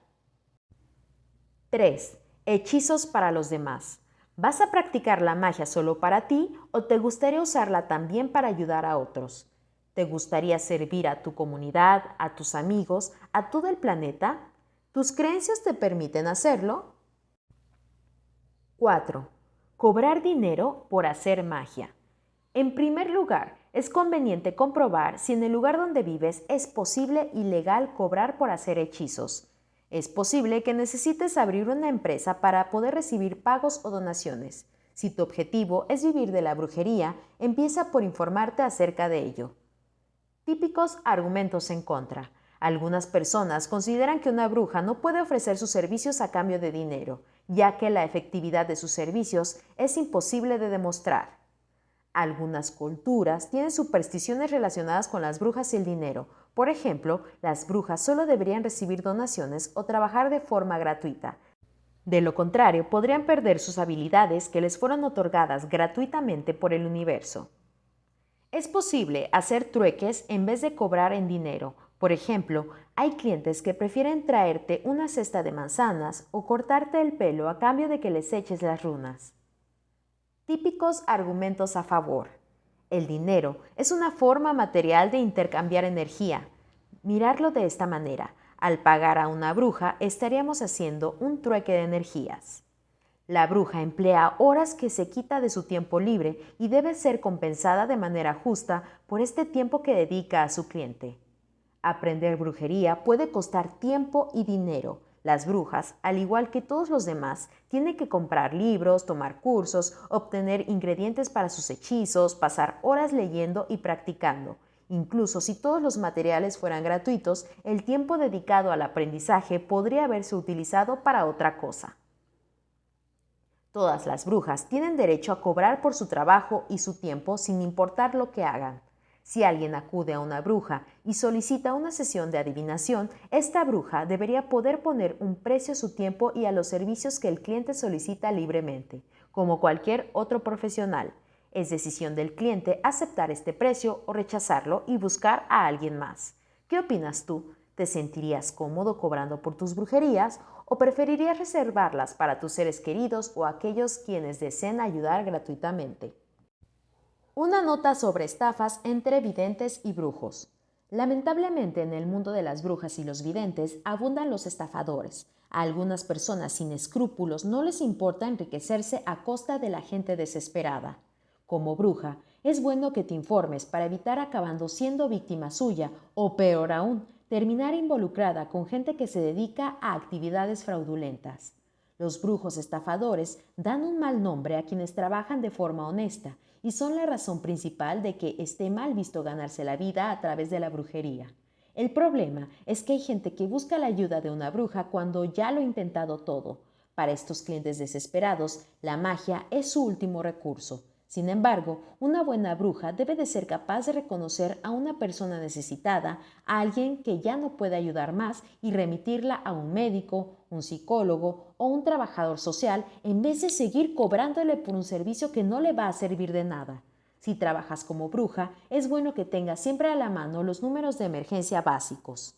3. Hechizos para los demás. ¿Vas a practicar la magia solo para ti o te gustaría usarla también para ayudar a otros? ¿Te gustaría servir a tu comunidad, a tus amigos, a todo el planeta? ¿Tus creencias te permiten hacerlo? 4. Cobrar dinero por hacer magia. En primer lugar, es conveniente comprobar si en el lugar donde vives es posible y legal cobrar por hacer hechizos. Es posible que necesites abrir una empresa para poder recibir pagos o donaciones. Si tu objetivo es vivir de la brujería, empieza por informarte acerca de ello. Típicos argumentos en contra. Algunas personas consideran que una bruja no puede ofrecer sus servicios a cambio de dinero, ya que la efectividad de sus servicios es imposible de demostrar. Algunas culturas tienen supersticiones relacionadas con las brujas y el dinero. Por ejemplo, las brujas solo deberían recibir donaciones o trabajar de forma gratuita. De lo contrario, podrían perder sus habilidades que les fueron otorgadas gratuitamente por el universo. Es posible hacer trueques en vez de cobrar en dinero. Por ejemplo, hay clientes que prefieren traerte una cesta de manzanas o cortarte el pelo a cambio de que les eches las runas. Típicos argumentos a favor. El dinero es una forma material de intercambiar energía. Mirarlo de esta manera, al pagar a una bruja estaríamos haciendo un trueque de energías. La bruja emplea horas que se quita de su tiempo libre y debe ser compensada de manera justa por este tiempo que dedica a su cliente. Aprender brujería puede costar tiempo y dinero. Las brujas, al igual que todos los demás, tienen que comprar libros, tomar cursos, obtener ingredientes para sus hechizos, pasar horas leyendo y practicando. Incluso si todos los materiales fueran gratuitos, el tiempo dedicado al aprendizaje podría haberse utilizado para otra cosa. Todas las brujas tienen derecho a cobrar por su trabajo y su tiempo sin importar lo que hagan. Si alguien acude a una bruja y solicita una sesión de adivinación, esta bruja debería poder poner un precio a su tiempo y a los servicios que el cliente solicita libremente, como cualquier otro profesional. Es decisión del cliente aceptar este precio o rechazarlo y buscar a alguien más. ¿Qué opinas tú? ¿Te sentirías cómodo cobrando por tus brujerías o preferirías reservarlas para tus seres queridos o aquellos quienes deseen ayudar gratuitamente? Una nota sobre estafas entre videntes y brujos. Lamentablemente, en el mundo de las brujas y los videntes abundan los estafadores. A algunas personas sin escrúpulos no les importa enriquecerse a costa de la gente desesperada. Como bruja, es bueno que te informes para evitar acabando siendo víctima suya o, peor aún, terminar involucrada con gente que se dedica a actividades fraudulentas. Los brujos estafadores dan un mal nombre a quienes trabajan de forma honesta y son la razón principal de que esté mal visto ganarse la vida a través de la brujería. El problema es que hay gente que busca la ayuda de una bruja cuando ya lo ha intentado todo. Para estos clientes desesperados, la magia es su último recurso. Sin embargo, una buena bruja debe de ser capaz de reconocer a una persona necesitada, a alguien que ya no puede ayudar más y remitirla a un médico, un psicólogo o un trabajador social en vez de seguir cobrándole por un servicio que no le va a servir de nada. Si trabajas como bruja, es bueno que tengas siempre a la mano los números de emergencia básicos.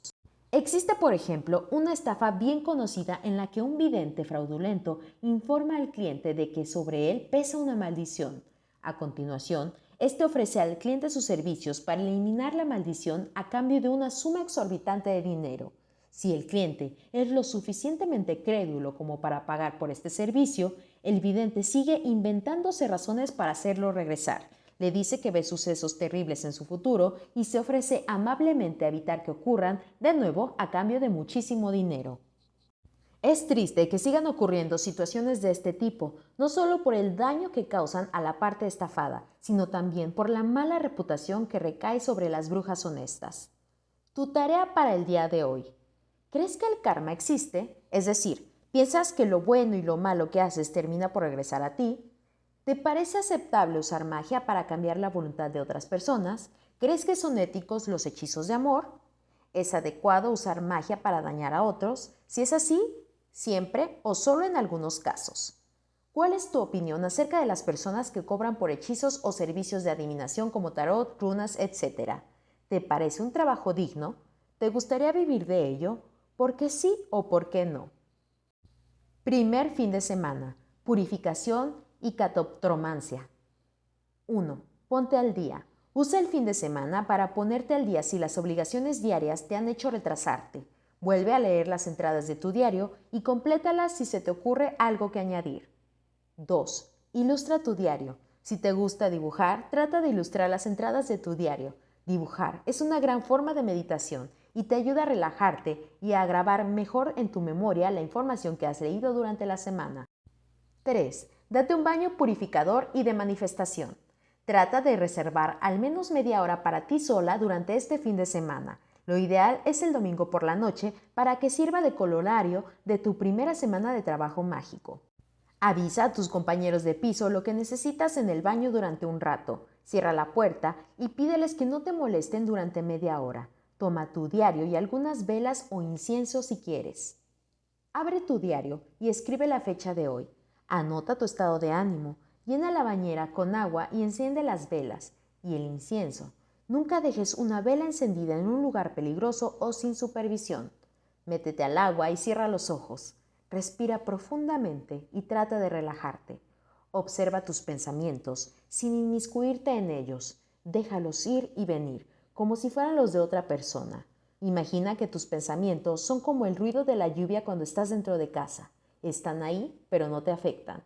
Existe, por ejemplo, una estafa bien conocida en la que un vidente fraudulento informa al cliente de que sobre él pesa una maldición. A continuación, este ofrece al cliente sus servicios para eliminar la maldición a cambio de una suma exorbitante de dinero. Si el cliente es lo suficientemente crédulo como para pagar por este servicio, el vidente sigue inventándose razones para hacerlo regresar. Le dice que ve sucesos terribles en su futuro y se ofrece amablemente a evitar que ocurran de nuevo a cambio de muchísimo dinero. Es triste que sigan ocurriendo situaciones de este tipo, no solo por el daño que causan a la parte estafada, sino también por la mala reputación que recae sobre las brujas honestas. Tu tarea para el día de hoy. ¿Crees que el karma existe? Es decir, ¿piensas que lo bueno y lo malo que haces termina por regresar a ti? ¿Te parece aceptable usar magia para cambiar la voluntad de otras personas? ¿Crees que son éticos los hechizos de amor? ¿Es adecuado usar magia para dañar a otros? Si es así, siempre o solo en algunos casos. ¿Cuál es tu opinión acerca de las personas que cobran por hechizos o servicios de adivinación como tarot, runas, etcétera? ¿Te parece un trabajo digno? ¿Te gustaría vivir de ello? ¿Por qué sí o por qué no? Primer fin de semana. Purificación y catoptromancia. 1. Ponte al día. Usa el fin de semana para ponerte al día si las obligaciones diarias te han hecho retrasarte. Vuelve a leer las entradas de tu diario y complétalas si se te ocurre algo que añadir. 2. Ilustra tu diario. Si te gusta dibujar, trata de ilustrar las entradas de tu diario. Dibujar es una gran forma de meditación y te ayuda a relajarte y a grabar mejor en tu memoria la información que has leído durante la semana. 3. Date un baño purificador y de manifestación. Trata de reservar al menos media hora para ti sola durante este fin de semana. Lo ideal es el domingo por la noche para que sirva de colorario de tu primera semana de trabajo mágico. Avisa a tus compañeros de piso lo que necesitas en el baño durante un rato. Cierra la puerta y pídeles que no te molesten durante media hora. Toma tu diario y algunas velas o incienso si quieres. Abre tu diario y escribe la fecha de hoy. Anota tu estado de ánimo. Llena la bañera con agua y enciende las velas y el incienso. Nunca dejes una vela encendida en un lugar peligroso o sin supervisión. Métete al agua y cierra los ojos. Respira profundamente y trata de relajarte. Observa tus pensamientos sin inmiscuirte en ellos. Déjalos ir y venir, como si fueran los de otra persona. Imagina que tus pensamientos son como el ruido de la lluvia cuando estás dentro de casa. Están ahí, pero no te afectan.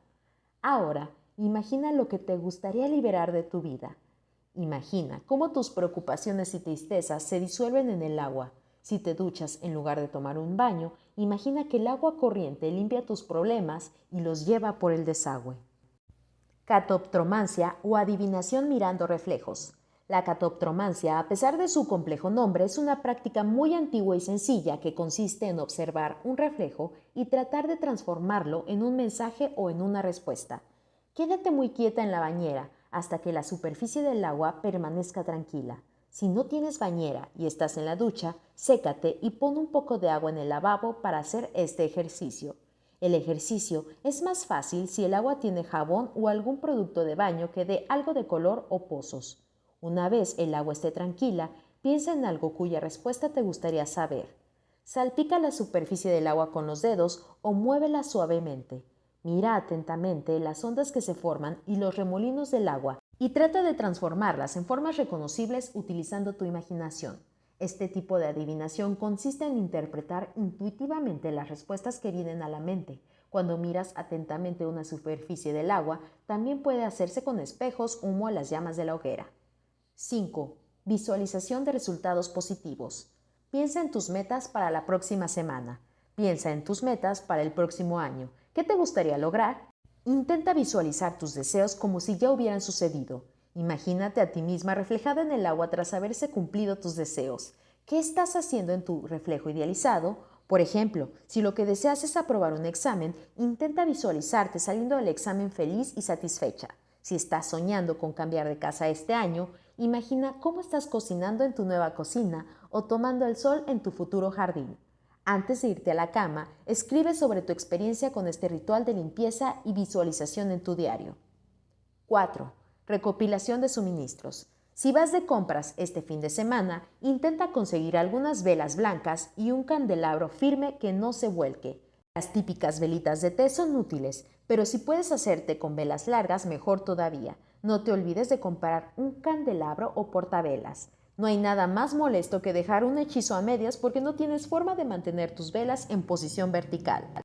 Ahora, imagina lo que te gustaría liberar de tu vida. Imagina cómo tus preocupaciones y tristezas se disuelven en el agua. Si te duchas en lugar de tomar un baño, imagina que el agua corriente limpia tus problemas y los lleva por el desagüe. Catoptromancia o adivinación mirando reflejos. La catoptromancia, a pesar de su complejo nombre, es una práctica muy antigua y sencilla que consiste en observar un reflejo y tratar de transformarlo en un mensaje o en una respuesta. Quédate muy quieta en la bañera hasta que la superficie del agua permanezca tranquila. Si no tienes bañera y estás en la ducha, sécate y pon un poco de agua en el lavabo para hacer este ejercicio. El ejercicio es más fácil si el agua tiene jabón o algún producto de baño que dé algo de color o pozos. Una vez el agua esté tranquila, piensa en algo cuya respuesta te gustaría saber. Salpica la superficie del agua con los dedos o muévela suavemente. Mira atentamente las ondas que se forman y los remolinos del agua y trata de transformarlas en formas reconocibles utilizando tu imaginación. Este tipo de adivinación consiste en interpretar intuitivamente las respuestas que vienen a la mente. Cuando miras atentamente una superficie del agua, también puede hacerse con espejos, humo o las llamas de la hoguera. 5. Visualización de resultados positivos. Piensa en tus metas para la próxima semana. Piensa en tus metas para el próximo año. ¿Qué te gustaría lograr? Intenta visualizar tus deseos como si ya hubieran sucedido. Imagínate a ti misma reflejada en el agua tras haberse cumplido tus deseos. ¿Qué estás haciendo en tu reflejo idealizado? Por ejemplo, si lo que deseas es aprobar un examen, intenta visualizarte saliendo del examen feliz y satisfecha. Si estás soñando con cambiar de casa este año, imagina cómo estás cocinando en tu nueva cocina o tomando el sol en tu futuro jardín. Antes de irte a la cama, escribe sobre tu experiencia con este ritual de limpieza y visualización en tu diario. 4. Recopilación de suministros. Si vas de compras este fin de semana, intenta conseguir algunas velas blancas y un candelabro firme que no se vuelque. Las típicas velitas de té son útiles, pero si puedes hacerte con velas largas, mejor todavía. No te olvides de comprar un candelabro o portavelas. No hay nada más molesto que dejar un hechizo a medias porque no tienes forma de mantener tus velas en posición vertical.